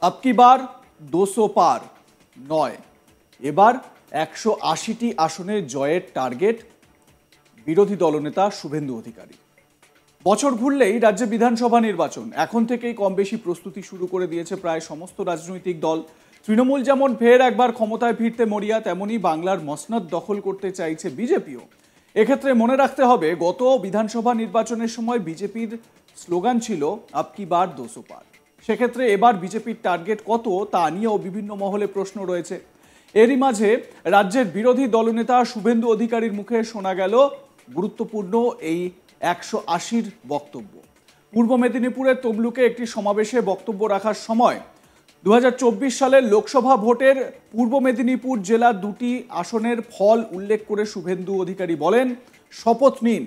अब की बार 200 পার নয়, এবার 180টি আসনের জয়ের টার্গেট বিরোধী দলনেতা শুভেন্দু অধিকারী। বছর ঘুরলেই রাজ্যে বিধানসভা নির্বাচন, এখন থেকেই কম বেশি প্রস্তুতি শুরু করে দিয়েছে প্রায় সমস্ত রাজনৈতিক দল। তৃণমূল যেমন ফের একবার ক্ষমতায় ফিরতে মরিয়া, তেমনই বাংলার মসনদ দখল করতে চাইছে বিজেপিও। এক্ষেত্রে মনে রাখতে হবে, গত বিধানসভা নির্বাচনের সময় বিজেপির স্লোগান ছিল আব কি বার 200 পার। সেক্ষেত্রে এবার বিজেপির টার্গেট কত তা নিয়েও বিভিন্ন মহলে প্রশ্ন রয়েছে। এরই মাঝে রাজ্যের বিরোধী দলনেতা শুভেন্দু অধিকারীর মুখে শোনা গেল গুরুত্বপূর্ণ এই 180-র বক্তব্য। পূর্ব মেদিনীপুরের তমলুকে একটি সমাবেশে বক্তব্য রাখার সময় 2024 সালের লোকসভা ভোটের পূর্ব মেদিনীপুর জেলার দুটি আসনের ফল উল্লেখ করে শুভেন্দু অধিকারী বলেন, শপথ নিন,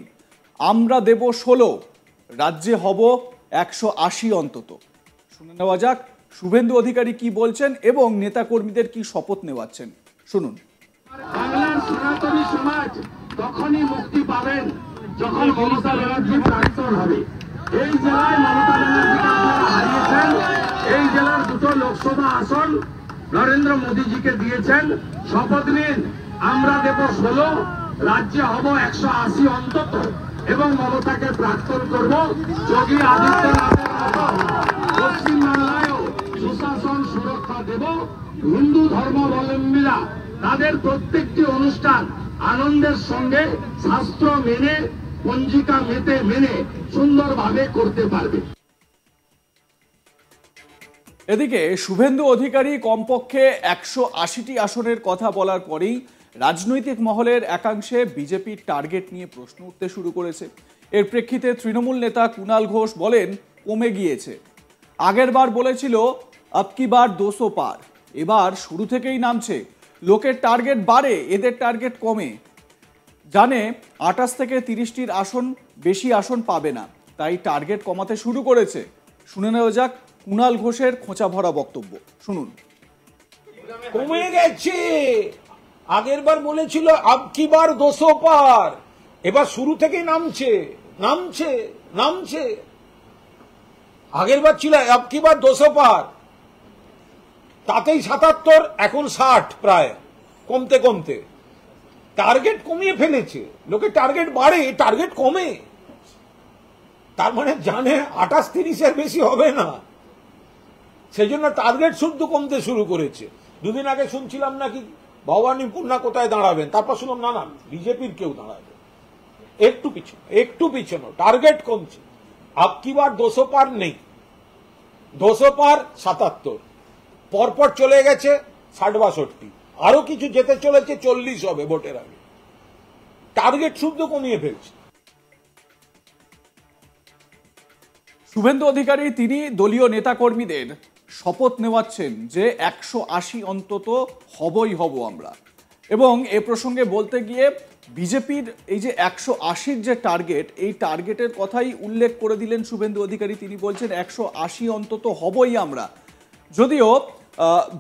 আমরা দেব 16, রাজ্যে হব 180 অন্তত। শুনে নেওয়া যাক শুভেন্দু অধিকারী কি বলছেন এবং নেতাকর্মীদের কি শপথ নেওয়াচ্ছেন, শুনুন। বাংলার সনাতনী সমাজ তখনই মুক্তি পাবেন যখন মমতা ব্যানার্জি প্রাক্তন হবে। এই জেলায় মমতা ব্যানার্জিকে আপনারা হারিয়েছেন। এই জেলার দুটো লোকসভা আসন নরেন্দ্র মোদীজিকে দিয়েছেন। শপথ নিন, আমরা দেব 16, রাজ্যে হব 180 অন্তত এবং মমতাকে প্রাক্তন করব। যোগী আদিত্যনাথের মতো পশ্চিমবাংলায়ও সুশাসন সুরক্ষা দেব। হিন্দু ধর্মাবলম্বীরা তাদের প্রত্যেকটি অনুষ্ঠান আনন্দের সঙ্গে শাস্ত্র মেনে, পঞ্জিকা মেনে সুন্দরভাবে করতে পারবে। এদিকে শুভেন্দু অধিকারী কমপক্ষে 180টি আসনের কথা বলার পরেই রাজনৈতিক মহলের একাংশে বিজেপির টার্গেট নিয়ে প্রশ্ন উঠতে শুরু করেছে। এর প্রেক্ষিতে তৃণমূল নেতা কুণাল ঘোষ বলেন, কমে গিয়েছে। আগের বার বলেছিল আব কি বার 200 পার, এবার শুরু থেকেই নামছে। লোকের টার্গেট বাড়ে, এদের টার্গেট কমে। জানে 28 থেকে 30টির আসন বেশি আসন পাবে না, তাই টার্গেট কমাতে শুরু করেছে। শুনে নেওয়া যাক কুণাল ঘোষের খোঁচা ভরা বক্তব্য, শুনুন। কমে গেছে, আগের বার বলেছিল আব কি বার 200 পার, এবার শুরু থেকেই নামছে নামছে নামছে। আগের বার ছিল আব কি বার 200 পার, তাতেই 77, এখন 60, প্রায় কমতে কমতে টার্গেট কমিয়ে ফেলেছে। লোকে টার্গেট বাড়ে, টার্গেট কমে, তার মানে জানে 28-30-এর বেশি হবে না, সেজন্য টার্গেট শুদ্ধ কমতে শুরু করেছে। দুদিন আগে শুনছিলাম নাকি ভবানীপুর না কোথায় দাঁড়াবেন, তারপর শুনলাম না বিজেপির কেউ দাঁড়াবে। একটু পিছনে টার্গেট কমছে। আব কি বার 200 পার নেই, 200 পার 77, পরপর চলে গেছে 60-62, আরো কিছু যেতে চলেছে 40 হবে ভোটের আগে। টার্গেট শুদ্ধ কমিয়ে ফেলছে শুভেন্দু অধিকারী। তিনি দলীয় নেতাকর্মীদের শপথ নেওয়াচ্ছেন যে 180 অন্তত হব আমরা। এবং এ প্রসঙ্গে বলতে গিয়ে বিজেপির এই যে 180-র যে টার্গেট, এই টার্গেটের কথাই উল্লেখ করে দিলেন শুভেন্দু অধিকারী। তিনি বলছেন 180 অন্তত হবই আমরা। যদিও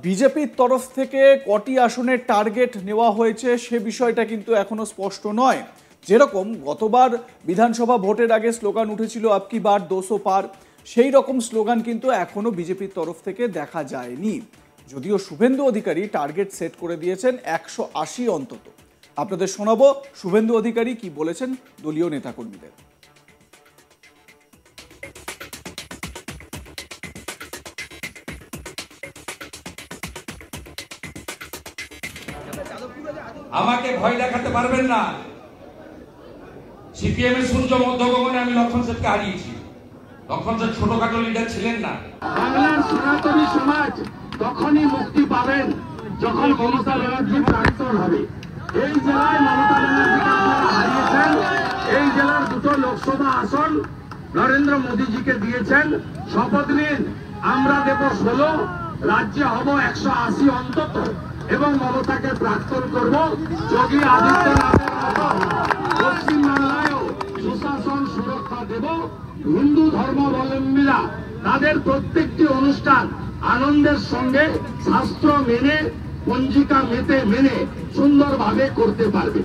বিজেপির তরফ থেকে কটি আসনের টার্গেট নেওয়া হয়েছে সে বিষয়টা কিন্তু এখনো স্পষ্ট নয়। যেরকম গতবার বিধানসভা ভোটের আগে স্লোগান উঠেছিল আব কি বার 200 পার, সেই রকম স্লোগান কিন্তু এখনো বিজেপির তরফ থেকে দেখা যায়নি। যদিও শুভেন্দু অধিকারী টার্গেট সেট করে দিয়েছেন 180 অন্তত। আপনাদের শোনাবো শুভেন্দু অধিকারী কি বলেছেন দলীয় নেতাকর্মীদের। আমাকে ভয় দেখাতে পারবেন না। সিপিএম এর সূর্য মধ্যগগনে আমি লক্ষণ সেনকে হারিয়েছি। লক্ষণ সেন ছোটখাটো লিডার ছিলেন না। বাংলার সনাতনী সমাজ তখনই মুক্তি পাবেন যখন মমতা ব্যানার্জি প্রাক্তন হবে। এই জেলায় মমতা ব্যানার্জিকে আপনারা হারিয়েছেন। এই জেলার দুটো লোকসভা আসন নরেন্দ্র মোদীজিকে দিয়েছেন। শপথ নিন, আমরা দেব 16, রাজ্যে হব 180 অন্তত এবং মমতাকে প্রাক্তন করব। যোগী আদিত্যনাথের মতো পশ্চিমবাংলায়ও সুশাসন সুরক্ষা দেব। হিন্দু ধর্মাবলম্বীরা তাদের প্রত্যেকটি অনুষ্ঠান আনন্দের সঙ্গে শাস্ত্র মেনে, পঞ্জিকা মেনে সুন্দরভাবে করতে পারবে।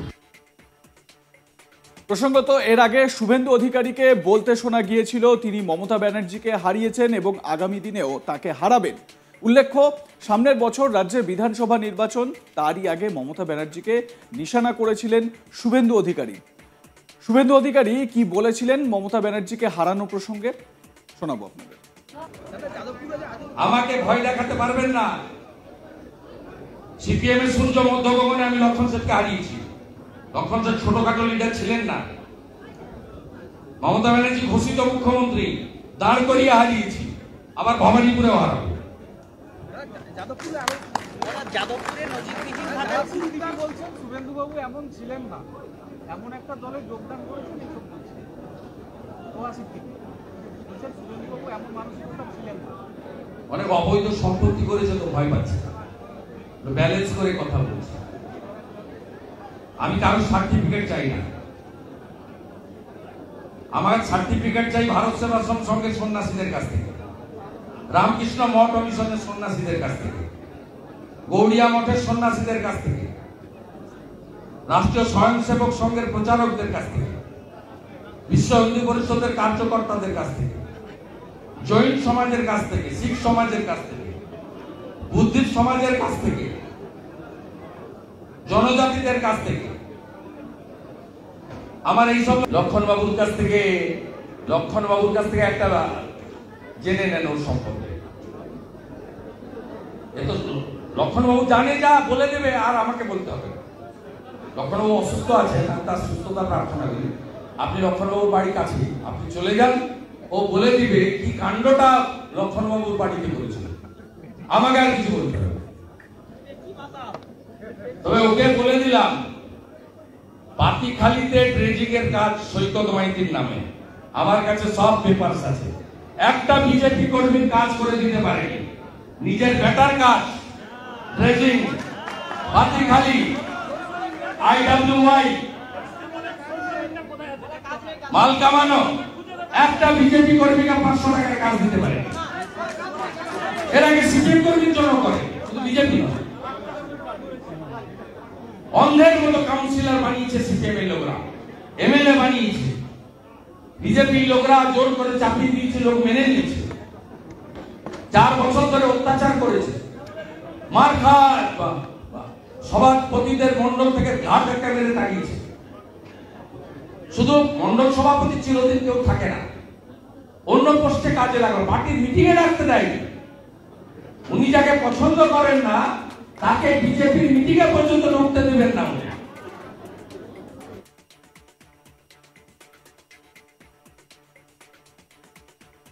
প্রসঙ্গত এর আগে শুভেন্দু অধিকারীকে বলতে শোনা গিয়েছিল তিনি মমতা ব্যানার্জিকে হারিয়েছেন এবং আগামী দিনেও তাকে হারাবেন। উল্লেখ্য, সামনের বছর রাজ্যের বিধানসভা নির্বাচন, তারই আগে মমতা ব্যানার্জিকে নিশানা করেছিলেন শুভেন্দু অধিকারী। শুভেন্দু অধিকারী কি বলেছিলেন মমতা ব্যানার্জিকে হারানো প্রসঙ্গে শোনাবো আপনাদের। আমাকে ভয় দেখাতে পারবেন না। সিপিএম এর সূর্য মধ্যগগনে আমি লক্ষণ সেনকে হারিয়েছি। লক্ষণ সেন ছোটখাটো লিডার ছিলেন না। মমতা ব্যানার্জি ঘোষিত মুখ্যমন্ত্রী, দাঁড় করিয়ে হারিয়েছি, আবার ভবানীপুরেও হারাবো। শুভেন্দুবাবু এমন ছিলেন না, এমন একটা দলে যোগদান করেছেন এইসব বলছেন। শুভেন্দুবাবু এমন মানসিকতা ছিলেন না। অনেক অবৈধ সম্পত্তি করেছে তো ভয় পাচ্ছে, ব্যালেন্স করে কথা বলছে। আমি কারো সার্টিফিকেট চাই না, আমার সার্টিফিকেট চাই ভারত সেবাশ্রম সংঘের সন্ন্যাসীদের কাছ থেকে, রামকৃষ্ণ মঠ মিশনের সন্ন্যাসীদের কাছ থেকে, গৌড়িয়া মঠের সন্ন্যাসীদের কাছ থেকে, রাষ্ট্রীয় স্বয়ংসেবক সংঘের প্রচারকদের কাছ থেকে, বিশ্ব হিন্দু পরিষদের কার্যকর্তাদের কাছ থেকে, জৈন সমাজের কাছ থেকে, শিখ সমাজের কাছ থেকে, বুদ্ধিস্ট সমাজের কাছ থেকে, জনজাতিদের কাছ থেকে। আমার এইসব লক্ষণ বাবুর কাছ থেকে একটা জেনে নেন ওর সম্পর্কে। লক্ষণ বাবু জানে, যা বলে দেবে, আর আমাকে বলতে হবে। লক্ষণ বাবু অসুস্থ আছেন, তার সুস্থতা প্রার্থনা করি। আপনি লক্ষণ বাবুর বাড়ি কাছে, আপনি চলে যান, ও বলে দিবে কি কাণ্ডটা লক্ষণ বাবুর বাড়িতে করেছিল। আমাকে আর কিছু বলতে হবে। তবে ওকে বলে দিলাম, পাতিখালিতে ড্রেজিং এর কাজ সৈকত মাইতির নামে আমার কাছে সব পেপারস আছে। একটা বিজেপি কর্মীর কাজ করে দিতে পারেনি, নিজের বেটার কাজ ড্রেজিং, পাতিখালি, IWY, মাল কামানো, একটা বিজেপি কর্মীকে 500 টাকার কাজ দিতে পারে। এর আগে সিপিএম কর্মীর জন্য করে, শুধু বিজেপি নয়। অন্ধের মতো কাউন্সিলর বানিয়েছে সিপিএম এর লোকরা, MLA বানিয়েছে। বিজেপি লোকরা জোর করে চাকরি দিয়েছে, লোক মেনে নিয়েছে। 4 বছর ধরে অত্যাচার করেছে, মার খাট, সভাপতিদের মন্ডল থেকে ঘাট একটা মেরে তাড়িয়েছে। শুধু মন্ডল সভাপতি চিরদিন কেউ থাকে না, অন্য পোস্টে কাজে লাগানো, পার্টির মিটিং এ রাখতে দেয়নি। উনি যাকে পছন্দ করেন না, তাকে বিজেপির মিটিং এ পর্যন্ত ঢুকতে দেবেন না।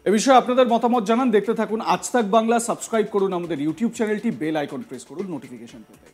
এ বিষয়ে আপনাদের মতামত জানান, দেখতে থাকুন আজ তাক বাংলা। সাবস্ক্রাইব করুন আমাদের ইউটিউব চ্যানেলটি, বেল আইকন প্রেস করুন নোটিফিকেশন পেতে।